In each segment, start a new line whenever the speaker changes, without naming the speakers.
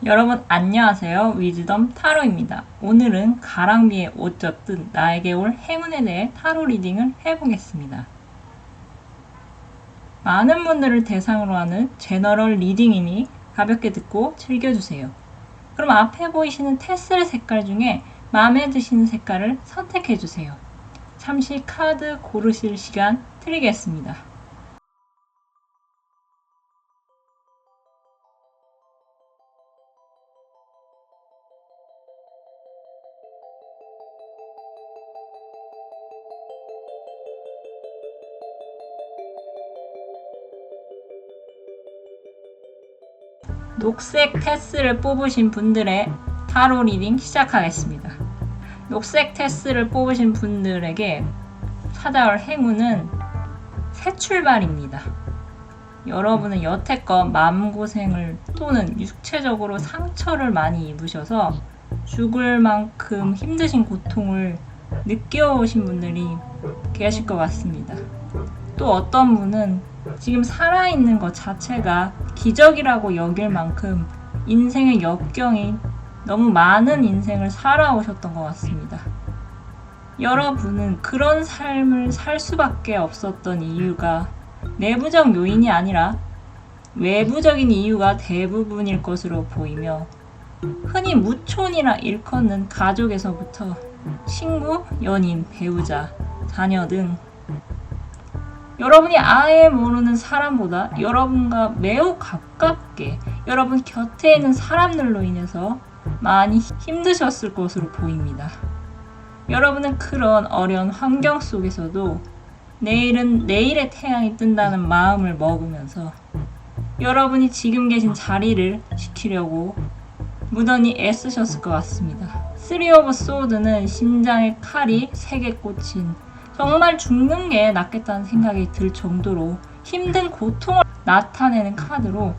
여러분 안녕하세요. 위즈덤 타로입니다. 오늘은 가랑비에 옷 젖듯 나에게 올 행운에 대해 타로 리딩을 해보겠습니다. 많은 분들을 대상으로 하는 제너럴 리딩이니 가볍게 듣고 즐겨주세요. 그럼 앞에 보이시는 테슬 색깔 중에 마음에 드시는 색깔을 선택해주세요. 잠시 카드 고르실 시간 드리겠습니다. 녹색 테슬을 뽑으신 분들의 타로 리딩 시작하겠습니다. 녹색 테슬을 뽑으신 분들에게 찾아올 행운은 새 출발입니다. 여러분은 여태껏 마음고생을 또는 육체적으로 상처를 많이 입으셔서 죽을 만큼 힘드신 고통을 느껴오신 분들이 계실 것 같습니다. 또 어떤 분은 지금 살아있는 것 자체가 기적이라고 여길 만큼 인생의 역경이 너무 많은 인생을 살아오셨던 것 같습니다. 여러분은 그런 삶을 살 수밖에 없었던 이유가 내부적 요인이 아니라 외부적인 이유가 대부분일 것으로 보이며, 흔히 무촌이라 일컫는 가족에서부터 친구, 연인, 배우자, 자녀 등 여러분이 아예 모르는 사람보다 여러분과 매우 가깝게 여러분 곁에 있는 사람들로 인해서 많이 힘드셨을 것으로 보입니다. 여러분은 그런 어려운 환경 속에서도 내일은 내일의 태양이 뜬다는 마음을 먹으면서 여러분이 지금 계신 자리를 지키려고 무던히 애쓰셨을 것 같습니다. 3 오브 소드는 심장에 칼이 3개 꽂힌, 정말 죽는 게 낫겠다는 생각이 들 정도로 힘든 고통을 나타내는 카드로,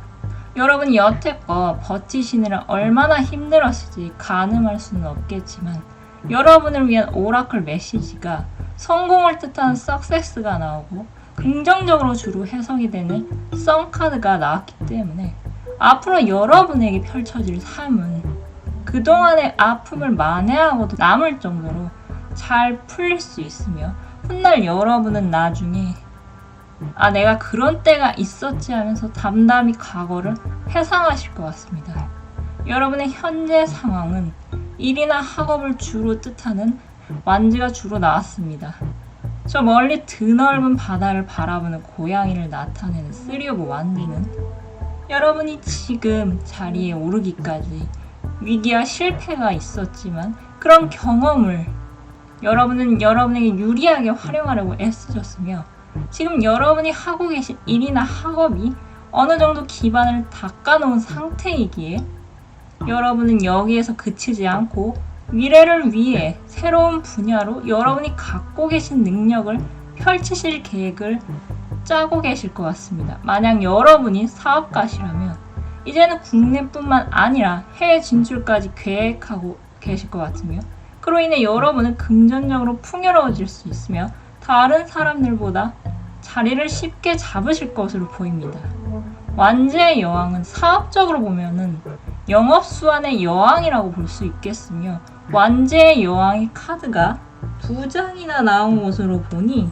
여러분이 여태껏 버티시느라 얼마나 힘들었을지 가늠할 수는 없겠지만 여러분을 위한 오라클 메시지가 성공을 뜻하는 석세스가 나오고 긍정적으로 주로 해석이 되는 선 카드가 나왔기 때문에 앞으로 여러분에게 펼쳐질 삶은 그동안의 아픔을 만회하고도 남을 정도로 잘 풀릴 수 있으며, 훗날 여러분은 나중에 내가 그런 때가 있었지 하면서 담담히 과거를 회상하실 것 같습니다. 여러분의 현재 상황은 일이나 학업을 주로 뜻하는 완지가 주로 나왔습니다. 저 멀리 드넓은 바다를 바라보는 고양이를 나타내는 3 오브 완지는 여러분이 지금 자리에 오르기까지 위기와 실패가 있었지만 그런 경험을 여러분은 여러분에게 유리하게 활용하려고 애쓰셨으며, 지금 여러분이 하고 계신 일이나 학업이 어느 정도 기반을 닦아놓은 상태이기에 여러분은 여기에서 그치지 않고 미래를 위해 새로운 분야로 여러분이 갖고 계신 능력을 펼치실 계획을 짜고 계실 것 같습니다. 만약 여러분이 사업가시라면 이제는 국내뿐만 아니라 해외 진출까지 계획하고 계실 것 같으며, 그로 인해 여러분은 금전적으로 풍요로워질 수 있으며 다른 사람들보다 자리를 쉽게 잡으실 것으로 보입니다. 완지의 여왕은 사업적으로 보면은 영업수완의 여왕이라고 볼 수 있겠으며, 완지의 여왕의 카드가 2장이나 나온 것으로 보니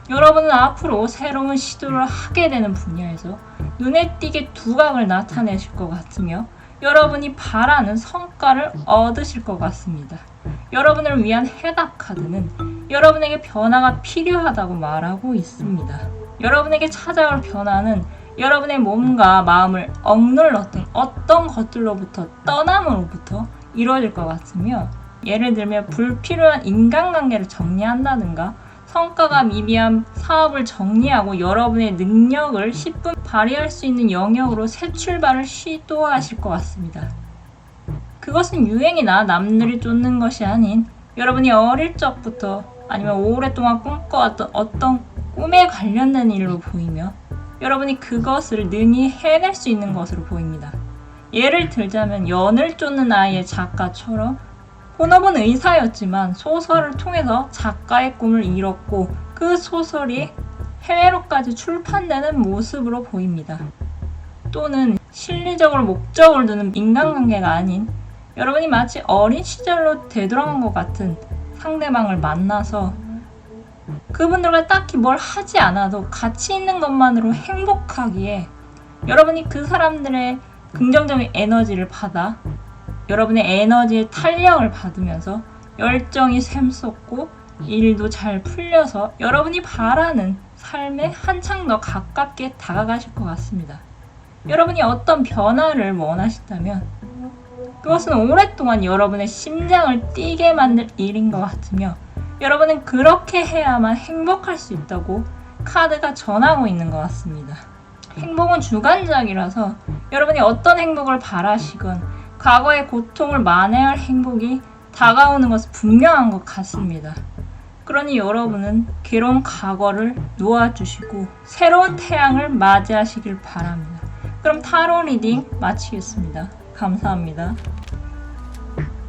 여러분은 앞으로 새로운 시도를 하게 되는 분야에서 눈에 띄게 두각을 나타내실 것 같으며 여러분이 바라는 성과를 얻으실 것 같습니다. 여러분을 위한 해답 카드는 여러분에게 변화가 필요하다고 말하고 있습니다. 여러분에게 찾아올 변화는 여러분의 몸과 마음을 억눌렀던 어떤 것들로부터 떠남으로부터 이루어질 것 같으며, 예를 들면 불필요한 인간관계를 정리한다든가 성과가 미비한 사업을 정리하고 여러분의 능력을 10분 발휘할 수 있는 영역으로 새 출발을 시도하실 것 같습니다. 그것은 유행이나 남들이 쫓는 것이 아닌 여러분이 어릴 적부터 아니면 오랫동안 꿈꿔왔던 어떤 꿈에 관련된 일로 보이며 여러분이 그것을 능히 해낼 수 있는 것으로 보입니다. 예를 들자면 연을 쫓는 아이의 작가처럼 본업은 의사였지만 소설을 통해서 작가의 꿈을 이뤘고 그 소설이 해외로까지 출판되는 모습으로 보입니다. 또는 실리적으로 목적을 두는 인간관계가 아닌 여러분이 마치 어린 시절로 되돌아간 것 같은 상대방을 만나서 그분들과 딱히 뭘 하지 않아도 같이 있는 것만으로 행복하기에 여러분이 그 사람들의 긍정적인 에너지를 받아 여러분의 에너지의 탄력을 받으면서 열정이 샘솟고 일도 잘 풀려서 여러분이 바라는 삶에 한창 더 가깝게 다가가실 것 같습니다. 여러분이 어떤 변화를 원하신다면 그것은 오랫동안 여러분의 심장을 뛰게 만들 일인 것 같으며 여러분은 그렇게 해야만 행복할 수 있다고 카드가 전하고 있는 것 같습니다. 행복은 주관적이라서 여러분이 어떤 행복을 바라시건 과거의 고통을 만회할 행복이 다가오는 것은 분명한 것 같습니다. 그러니 여러분은 괴로운 과거를 놓아주시고 새로운 태양을 맞이하시길 바랍니다. 그럼 타로 리딩 마치겠습니다. 감사합니다.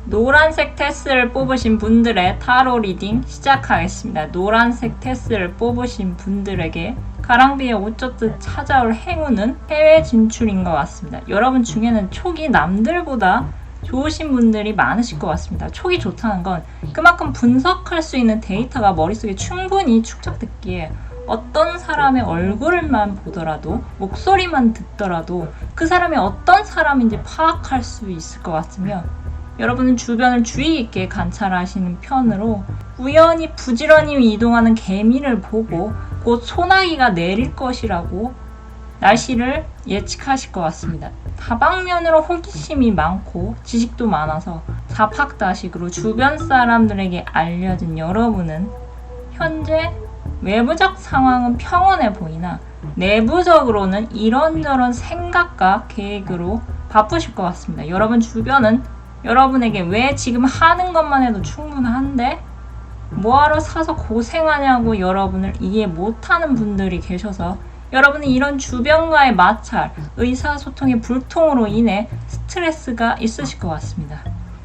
노란색 테스를 뽑으신 분들의 타로 리딩 시작하겠습니다. 노란색 테스를 뽑으신 분들에게 가랑비에 옷 젖듯 찾아올 행운은 해외 진출인 것 같습니다. 여러분 중에는 촉이 남들보다 좋으신 분들이 많으실 것 같습니다. 촉이 좋다는 건 그만큼 분석할 수 있는 데이터가 머릿속에 충분히 축적됐기에 어떤 사람의 얼굴만 보더라도 목소리만 듣더라도 그 사람이 어떤 사람인지 파악할 수 있을 것 같으며 여러분은 주변을 주의 깊게 관찰하시는 편으로 우연히 부지런히 이동하는 개미를 보고 곧 소나기가 내릴 것이라고 날씨를 예측하실 것 같습니다. 다방면으로 호기심이 많고 지식도 많아서 다팍다식으로 주변 사람들에게 알려진 여러분은 현재 외부적 상황은 평온해 보이나 내부적으로는 이런저런 생각과 계획으로 바쁘실 것 같습니다. 여러분 주변은 여러분에게 왜 지금 하는 것만 해도 충분한데 뭐하러 사서 고생하냐고 여러분을 이해 못하는 분들이 계셔서 여러분은 이런 주변과의 마찰, 의사소통의 불통으로 인해 스트레스가 있으실 것 같습니다.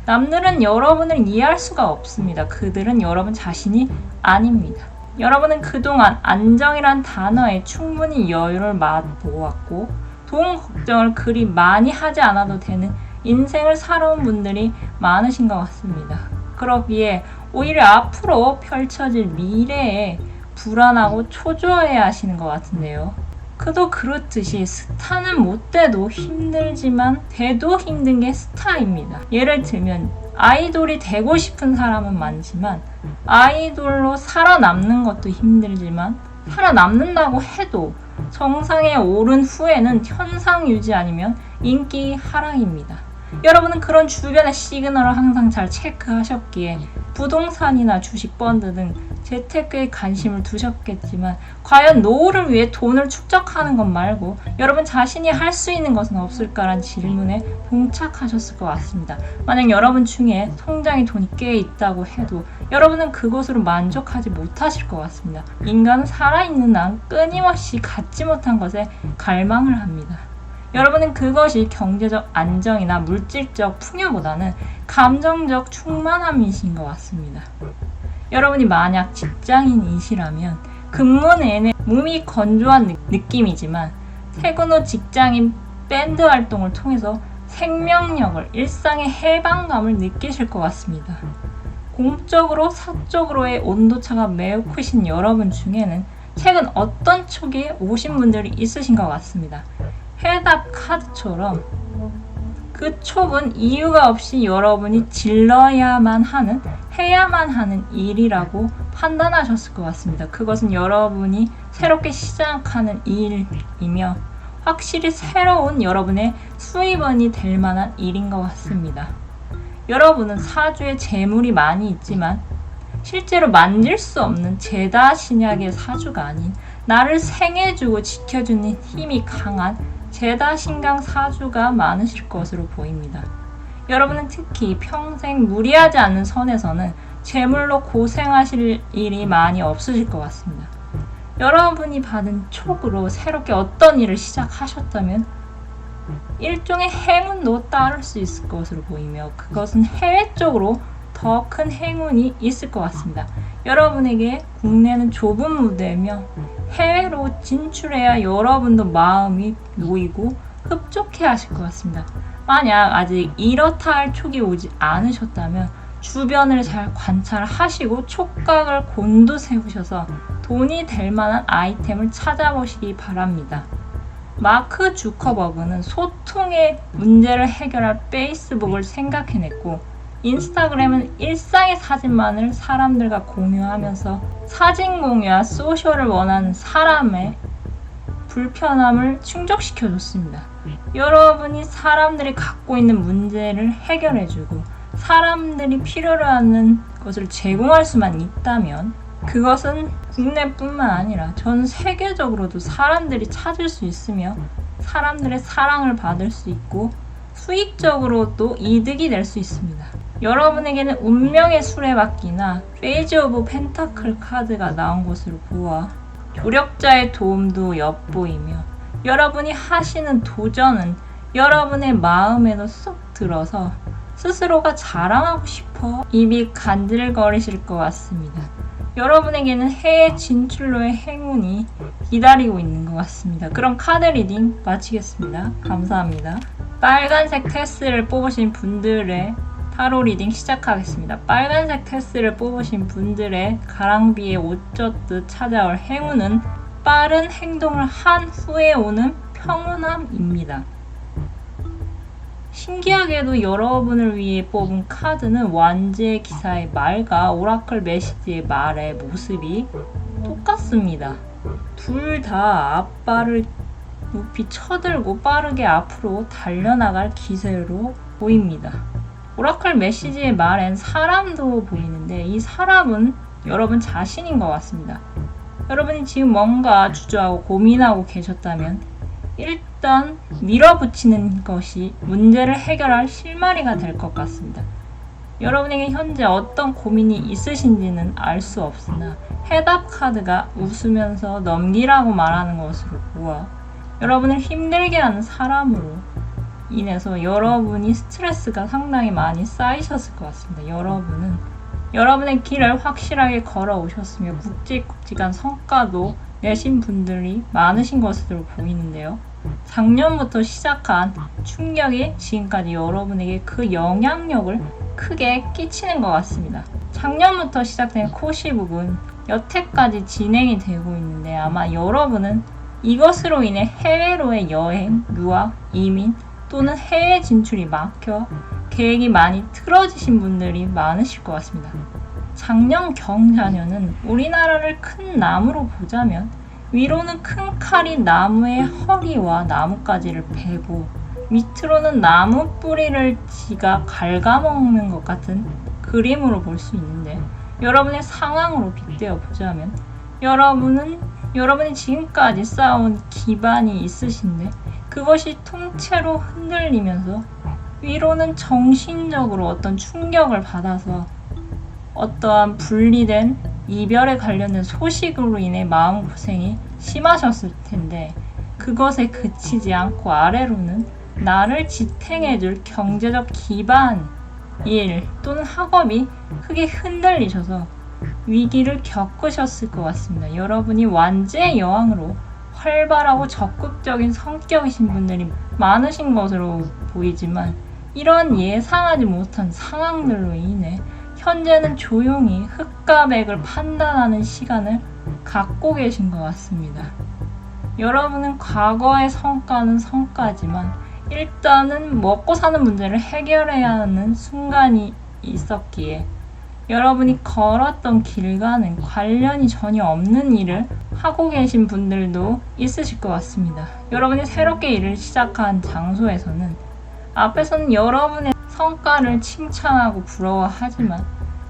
남들은 여러분을 이해할 수가 없습니다. 그들은 여러분 자신이 아닙니다. 여러분은 그동안 안정이란 단어에 충분히 여유를 맛보았고 돈 걱정을 그리 많이 하지 않아도 되는 인생을 살아온 분들이 많으신 것 같습니다. 그러기에 오히려 앞으로 펼쳐질 미래에 불안하고 초조해 하시는 것 같은데요. 그도 그렇듯이 스타는 못 돼도 힘들지만 돼도 힘든 게 스타입니다. 예를 들면 아이돌이 되고 싶은 사람은 많지만 아이돌로 살아남는 것도 힘들지만 살아남는다고 해도 정상에 오른 후에는 현상 유지 아니면 인기 하락입니다. 여러분은 그런 주변의 시그널을 항상 잘 체크하셨기에 부동산이나 주식 펀드 등 재테크에 관심을 두셨겠지만 과연 노후를 위해 돈을 축적하는 것 말고 여러분 자신이 할 수 있는 것은 없을까란 질문에 봉착하셨을 것 같습니다. 만약 여러분 중에 통장에 돈이 꽤 있다고 해도 여러분은 그것으로 만족하지 못하실 것 같습니다. 인간은 살아있는 한 끊임없이 갖지 못한 것에 갈망을 합니다. 여러분은 그것이 경제적 안정이나 물질적 풍요보다는 감정적 충만함이신 것 같습니다. 여러분이 만약 직장인이시라면 근무 내내 몸이 건조한 느낌이지만 퇴근 후 직장인 밴드 활동을 통해서 생명력을, 일상의 해방감을 느끼실 것 같습니다. 공적으로 사적으로의 온도차가 매우 크신 여러분 중에는 최근 어떤 촉에 오신 분들이 있으신 것 같습니다. 해답 카드처럼 그 촉은 이유가 없이 여러분이 질러야만 하는, 해야만 하는 일이라고 판단하셨을 것 같습니다. 그것은 여러분이 새롭게 시작하는 일이며 확실히 새로운 여러분의 수입원이 될 만한 일인 것 같습니다. 여러분은 사주에 재물이 많이 있지만 실제로 만질 수 없는 제다 신약의 사주가 아닌 나를 생해주고 지켜주는 힘이 강한 제다 신강 사주가 많으실 것으로 보입니다. 여러분은 특히 평생 무리하지 않는 선에서는 재물로 고생하실 일이 많이 없으실 것 같습니다. 여러분이 받은 촉으로 새롭게 어떤 일을 시작하셨다면 일종의 행운도 따를 수 있을 것으로 보이며 그것은 해외 쪽으로 더 큰 행운이 있을 것 같습니다. 여러분에게 국내는 좁은 무대이며 해외로 진출해야 여러분도 마음이 놓이고 흡족해 하실 것 같습니다. 만약 아직 이렇다 할 촉이 오지 않으셨다면 주변을 잘 관찰하시고 촉각을 곤두세우셔서 돈이 될 만한 아이템을 찾아보시기 바랍니다. 마크 주커버그는 소통의 문제를 해결할 페이스북을 생각해냈고, 인스타그램은 일상의 사진만을 사람들과 공유하면서 사진 공유와 소셜을 원하는 사람의 불편함을 충족시켜줬습니다. 여러분이 사람들이 갖고 있는 문제를 해결해주고 사람들이 필요로 하는 것을 제공할 수만 있다면 그것은 국내뿐만 아니라 전 세계적으로도 사람들이 찾을 수 있으며 사람들의 사랑을 받을 수 있고 수익적으로도 이득이 될 수 있습니다. 여러분에게는 운명의 수레바퀴나 페이지 오브 펜타클 카드가 나온 것으로 보아 조력자의 도움도 엿보이며 여러분이 하시는 도전은 여러분의 마음에도 쏙 들어서 스스로가 자랑하고 싶어 입이 간질거리실 것 같습니다. 여러분에게는 해외 진출로의 행운이 기다리고 있는 것 같습니다. 그럼 카드 리딩 마치겠습니다. 감사합니다. 빨간색 테스를 뽑으신 분들의 타로 리딩 시작하겠습니다. 빨간색 테스를 뽑으신 분들의 가랑비에 옷 젖듯 찾아올 행운은 빠른 행동을 한 후에 오는 평온함입니다. 신기하게도 여러분을 위해 뽑은 카드는 완제의 기사의 말과 오라클 메시지의 말의 모습이 똑같습니다. 둘 다 앞발을 높이 쳐들고 빠르게 앞으로 달려나갈 기세로 보입니다. 오라클 메시지의 말엔 사람도 보이는데 이 사람은 여러분 자신인 것 같습니다. 여러분이 지금 뭔가 주저하고 고민하고 계셨다면 일단 밀어붙이는 것이 문제를 해결할 실마리가 될 것 같습니다. 여러분에게 현재 어떤 고민이 있으신지는 알 수 없으나 해답 카드가 웃으면서 넘기라고 말하는 것으로 보아 여러분을 힘들게 하는 사람으로 인해서 여러분이 스트레스가 상당히 많이 쌓이셨을 것 같습니다. 여러분은 여러분의 길을 확실하게 걸어오셨으며 굵직굵직한 성과도 내신 분들이 많으신 것으로 보이는데요. 작년부터 시작한 충격이 지금까지 여러분에게 그 영향력을 크게 끼치는 것 같습니다. 작년부터 시작된 코시북은 여태까지 진행이 되고 있는데 아마 여러분은 이것으로 인해 해외로의 여행, 유학, 이민 또는 해외 진출이 막혀 계획이 많이 틀어지신 분들이 많으실 것 같습니다. 작년 경자년은 우리나라를 큰 나무로 보자면 위로는 큰 칼이 나무의 허리와 나뭇가지를 베고 밑으로는 나무 뿌리를 지가 갉아먹는 것 같은 그림으로 볼 수 있는데 여러분의 상황으로 빗대어 보자면 여러분이 지금까지 쌓아온 기반이 있으신데 그것이 통째로 흔들리면서 위로는 정신적으로 어떤 충격을 받아서 어떠한 분리된 이별에 관련된 소식으로 인해 마음고생이 심하셨을 텐데 그것에 그치지 않고 아래로는 나를 지탱해줄 경제적 기반, 일 또는 학업이 크게 흔들리셔서 위기를 겪으셨을 것 같습니다. 여러분이 완제의 여왕으로 활발하고 적극적인 성격이신 분들이 많으신 것으로 보이지만 이런 예상하지 못한 상황들로 인해 현재는 조용히 흑과 백을 판단하는 시간을 갖고 계신 것 같습니다. 여러분은 과거의 성과는 성과지만 일단은 먹고 사는 문제를 해결해야 하는 순간이 있었기에 여러분이 걸었던 길과는 관련이 전혀 없는 일을 하고 계신 분들도 있으실 것 같습니다. 여러분이 새롭게 일을 시작한 장소에서는 앞에서는 여러분의 성과를 칭찬하고 부러워하지만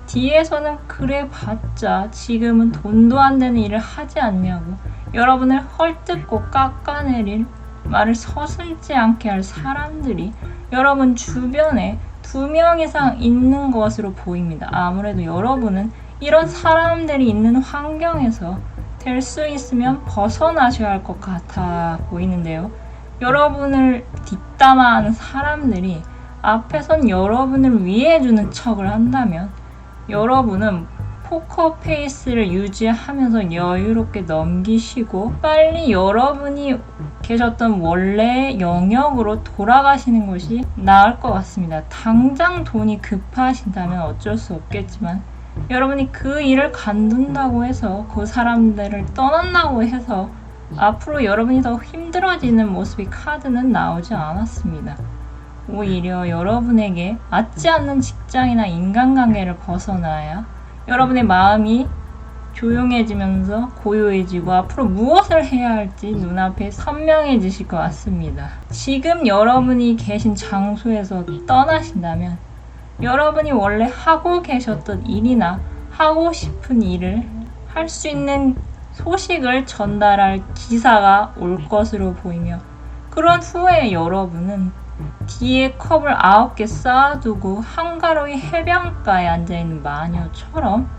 뒤에서는 그래 봤자 지금은 돈도 안 되는 일을 하지 않냐고 여러분을 헐뜯고 깎아내릴 말을 서슴지 않게 할 사람들이 여러분 주변에 2명 이상 있는 것으로 보입니다. 아무래도 여러분은 이런 사람들이 있는 환경에서 될 수 있으면 벗어나셔야 할 것 같아 보이는데요. 여러분을 뒷담화하는 사람들이 앞에선 여러분을 위해주는 척을 한다면 여러분은 포커페이스를 유지하면서 여유롭게 넘기시고 빨리 여러분이 계셨던 원래 영역으로 돌아가시는 것이 나을 것 같습니다. 당장 돈이 급하신다면 어쩔 수 없겠지만 여러분이 그 일을 관둔다고 해서 그 사람들을 떠난다고 해서 앞으로 여러분이 더 힘들어지는 모습이 카드는 나오지 않았습니다. 오히려 여러분에게 맞지 않는 직장이나 인간관계를 벗어나야 여러분의 마음이 조용해지면서 고요해지고 앞으로 무엇을 해야 할지 눈앞에 선명해지실 것 같습니다. 지금 여러분이 계신 장소에서 떠나신다면 여러분이 원래 하고 계셨던 일이나 하고 싶은 일을 할 수 있는 소식을 전달할 기사가 올 것으로 보이며 그런 후에 여러분은 뒤에 컵을 9개 쌓아두고 한가로이 해변가에 앉아있는 마녀처럼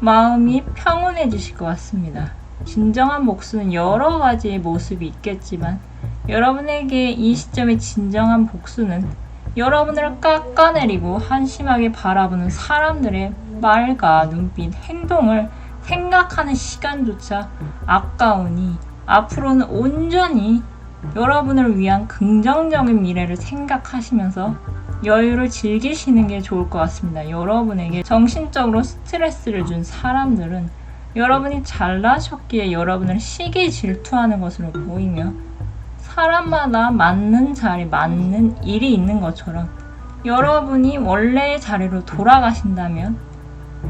마음이 평온해지실 것 같습니다. 진정한 복수는 여러 가지의 모습이 있겠지만 여러분에게 이 시점의 진정한 복수는 여러분을 깎아내리고 한심하게 바라보는 사람들의 말과 눈빛, 행동을 생각하는 시간조차 아까우니 앞으로는 온전히 여러분을 위한 긍정적인 미래를 생각하시면서 여유를 즐기시는 게 좋을 것 같습니다. 여러분에게 정신적으로 스트레스를 준 사람들은 여러분이 잘나셨기에 여러분을 시기 질투하는 것으로 보이며 사람마다 맞는 자리, 맞는 일이 있는 것처럼 여러분이 원래의 자리로 돌아가신다면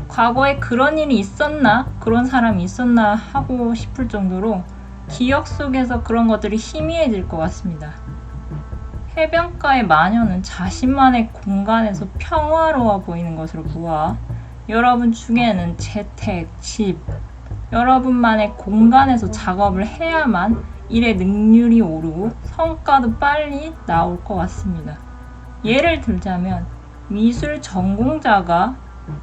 과거에 그런 일이 있었나? 그런 사람이 있었나? 하고 싶을 정도로 기억 속에서 그런 것들이 희미해질 것 같습니다. 해변가의 마녀는 자신만의 공간에서 평화로워 보이는 것으로 보아 여러분 중에는 재택, 집, 여러분만의 공간에서 작업을 해야만 일의 능률이 오르고 성과도 빨리 나올 것 같습니다. 예를 들자면 미술 전공자가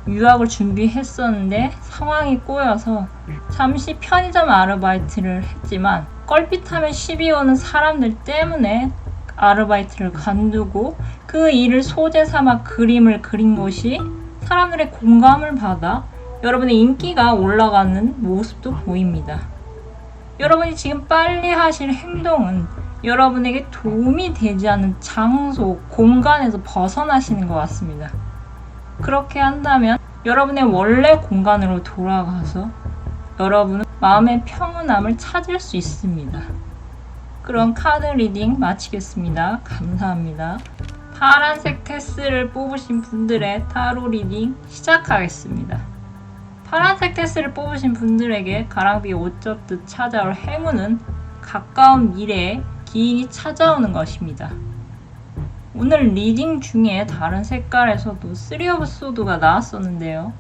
유학을 준비했었는데 상황이 꼬여서 잠시 편의점 아르바이트를 했지만 껄핏하면 시비 오는 사람들 때문에 아르바이트를 관두고 그 일을 소재 삼아 그림을 그린 것이 사람들의 공감을 받아 여러분의 인기가 올라가는 모습도 보입니다. 여러분이 지금 빨리 하실 행동은 여러분에게 도움이 되지 않는 장소, 공간에서 벗어나시는 것 같습니다. 그렇게 한다면 여러분의 원래 공간으로 돌아가서 여러분은 마음의 평온함을 찾을 수 있습니다. 그럼 카드 리딩 마치겠습니다. 감사합니다. 파란색 테스를 뽑으신 분들의 타로 리딩 시작하겠습니다. 파란색 테스를 뽑으신 분들에게 가랑비 옷 젖듯 찾아올 행운은 가까운 미래에 기인이 찾아오는 것입니다. 오늘 리딩 중에 다른 색깔에서도 3 오브 소드가 나왔었는데요.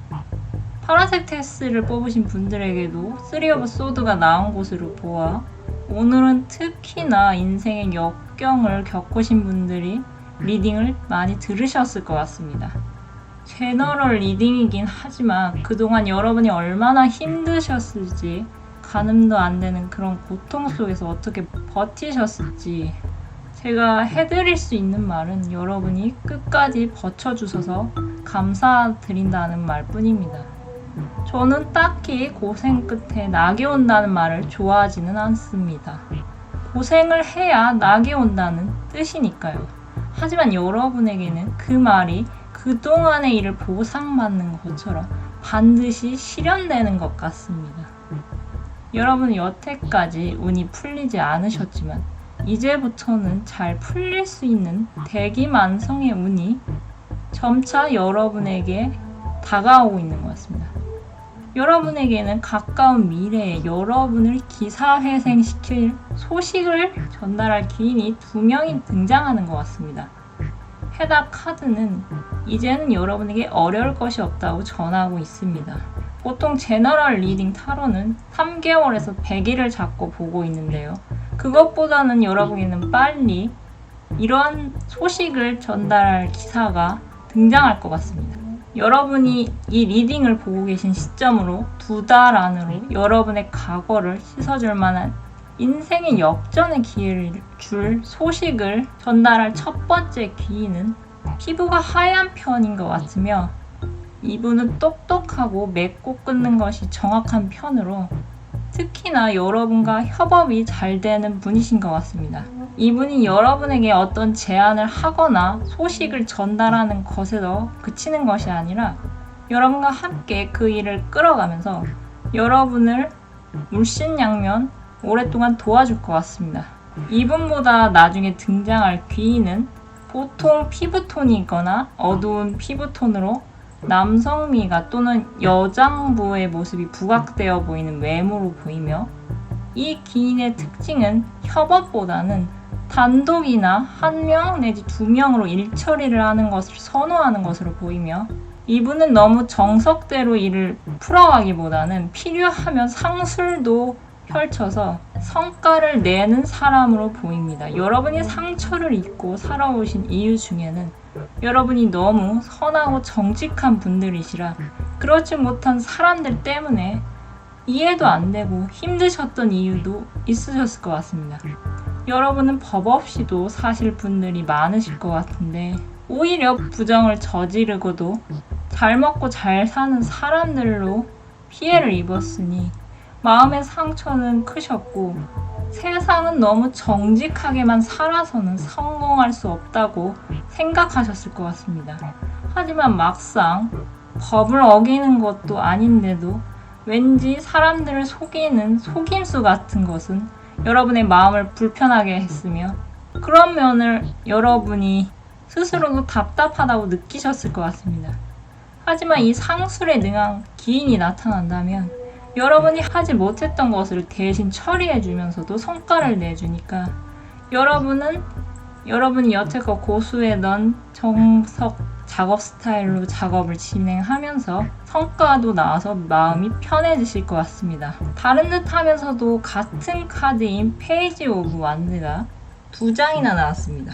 파란색 테스를 뽑으신 분들에게도 3 오브 소드가 나온 것으로 보아 오늘은 특히나 인생의 역경을 겪으신 분들이 리딩을 많이 들으셨을 것 같습니다. 제너럴 리딩이긴 하지만 그동안 여러분이 얼마나 힘드셨을지 가늠도 안 되는 그런 고통 속에서 어떻게 버티셨을지 제가 해드릴 수 있는 말은 여러분이 끝까지 버텨주셔서 감사드린다는 말뿐입니다. 저는 딱히 고생 끝에 낙이 온다는 말을 좋아하지는 않습니다. 고생을 해야 낙이 온다는 뜻이니까요. 하지만 여러분에게는 그 말이 그동안의 일을 보상받는 것처럼 반드시 실현되는 것 같습니다. 여러분 여태까지 운이 풀리지 않으셨지만 이제부터는 잘 풀릴 수 있는 대기만성의 운이 점차 여러분에게 다가오고 있는 것 같습니다. 여러분에게는 가까운 미래에 여러분을 기사회생시킬 소식을 전달할 기인이 2명이 등장하는 것 같습니다. 해답 카드는 이제는 여러분에게 어려울 것이 없다고 전하고 있습니다. 보통 제너럴 리딩 타로는 3개월에서 100일을 잡고 보고 있는데요. 그것보다는 여러분에게는 빨리 이러한 소식을 전달할 기사가 등장할 것 같습니다. 여러분이 이 리딩을 보고 계신 시점으로 2달 안으로 여러분의 과거를 씻어줄 만한 인생의 역전의 기회를 줄 소식을 전달할 첫 번째 기인은 피부가 하얀 편인 것 같으며 이분은 똑똑하고 맺고 끊는 것이 정확한 편으로 특히나 여러분과 협업이 잘 되는 분이신 것 같습니다. 이분이 여러분에게 어떤 제안을 하거나 소식을 전달하는 것에서 그치는 것이 아니라 여러분과 함께 그 일을 끌어가면서 여러분을 물신양면 오랫동안 도와줄 것 같습니다. 이분보다 나중에 등장할 귀인은 보통 피부톤이 있거나 어두운 피부톤으로 남성미가 또는 여장부의 모습이 부각되어 보이는 외모로 보이며 이 귀인의 특징은 협업보다는 단독이나 한 명 내지 두 명으로 일처리를 하는 것을 선호하는 것으로 보이며 이분은 너무 정석대로 일을 풀어가기보다는 필요하면 상술도 펼쳐서 성과를 내는 사람으로 보입니다. 여러분이 상처를 입고 살아오신 이유 중에는 여러분이 너무 선하고 정직한 분들이시라 그렇지 못한 사람들 때문에 이해도 안 되고 힘드셨던 이유도 있으셨을 것 같습니다. 여러분은 법 없이도 사실 분들이 많으실 것 같은데 오히려 부정을 저지르고도 잘 먹고 잘 사는 사람들로 피해를 입었으니 마음의 상처는 크셨고 세상은 너무 정직하게만 살아서는 성공할 수 없다고 생각하셨을 것 같습니다. 하지만 막상 법을 어기는 것도 아닌데도 왠지 사람들을 속이는 속임수 같은 것은 여러분의 마음을 불편하게 했으며 그런 면을 여러분이 스스로도 답답하다고 느끼셨을 것 같습니다. 하지만 이 상술에 능한 기인이 나타난다면 여러분이 하지 못했던 것을 대신 처리해 주면서도 성과를 내주니까 여러분이 여태껏 고수해던 정석 작업 스타일로 작업을 진행하면서 성과도 나와서 마음이 편해지실 것 같습니다. 다른 듯 하면서도 같은 카드인 페이지 오브 완드가 2장이나 나왔습니다.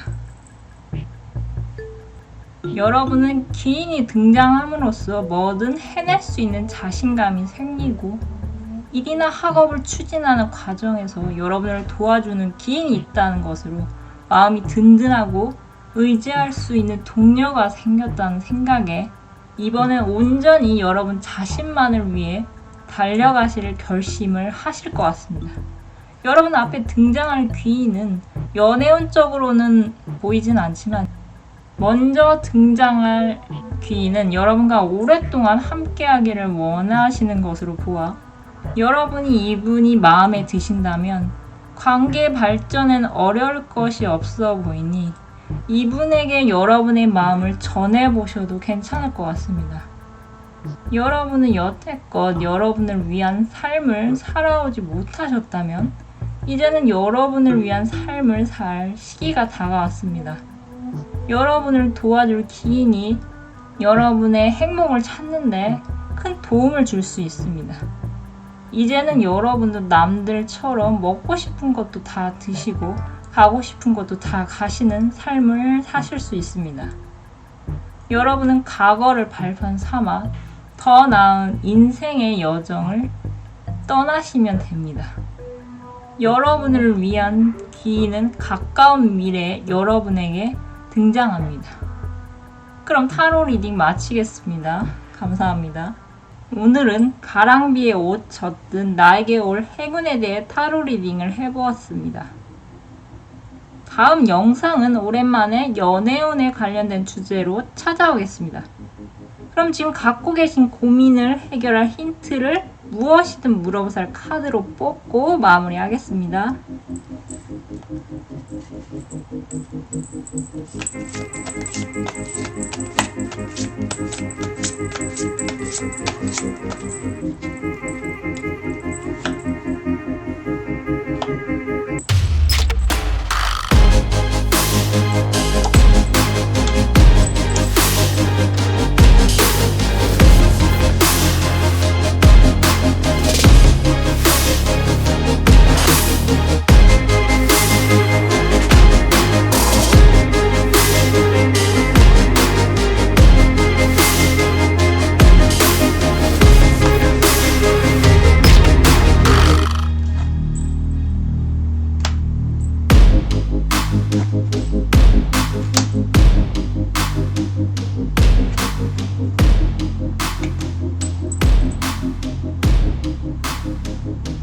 여러분은 기인이 등장함으로써 뭐든 해낼 수 있는 자신감이 생기고 일이나 학업을 추진하는 과정에서 여러분을 도와주는 기인이 있다는 것으로 마음이 든든하고 의지할 수 있는 동료가 생겼다는 생각에 이번엔 온전히 여러분 자신만을 위해 달려가실 결심을 하실 것 같습니다. 여러분 앞에 등장할 귀인은 연애운적으로는 보이진 않지만 먼저 등장할 귀인은 여러분과 오랫동안 함께하기를 원하시는 것으로 보아 여러분이 이분이 마음에 드신다면 관계 발전엔 어려울 것이 없어 보이니 이분에게 여러분의 마음을 전해보셔도 괜찮을 것 같습니다. 여러분은 여태껏 여러분을 위한 삶을 살아오지 못하셨다면 이제는 여러분을 위한 삶을 살 시기가 다가왔습니다. 여러분을 도와줄 기인이 여러분의 행복을 찾는데 큰 도움을 줄 수 있습니다. 이제는 여러분도 남들처럼 먹고 싶은 것도 다 드시고 가고 싶은 것도 다 가시는 삶을 사실 수 있습니다. 여러분은 과거를 발판 삼아 더 나은 인생의 여정을 떠나시면 됩니다. 여러분을 위한 기인은 가까운 미래에 여러분에게 등장합니다. 그럼 타로 리딩 마치겠습니다. 감사합니다. 오늘은 가랑비에 옷 젖든 나에게 올 행운에 대해 타로 리딩을 해보았습니다. 다음 영상은 오랜만에 연애운에 관련된 주제로 찾아오겠습니다. 그럼 지금 갖고 계신 고민을 해결할 힌트를 무엇이든 물어보살 카드로 뽑고 마무리하겠습니다.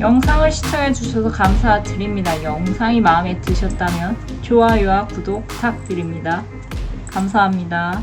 영상을 시청해주셔서 감사드립니다. 영상이 마음에 드셨다면 좋아요와 구독 부탁드립니다. 감사합니다.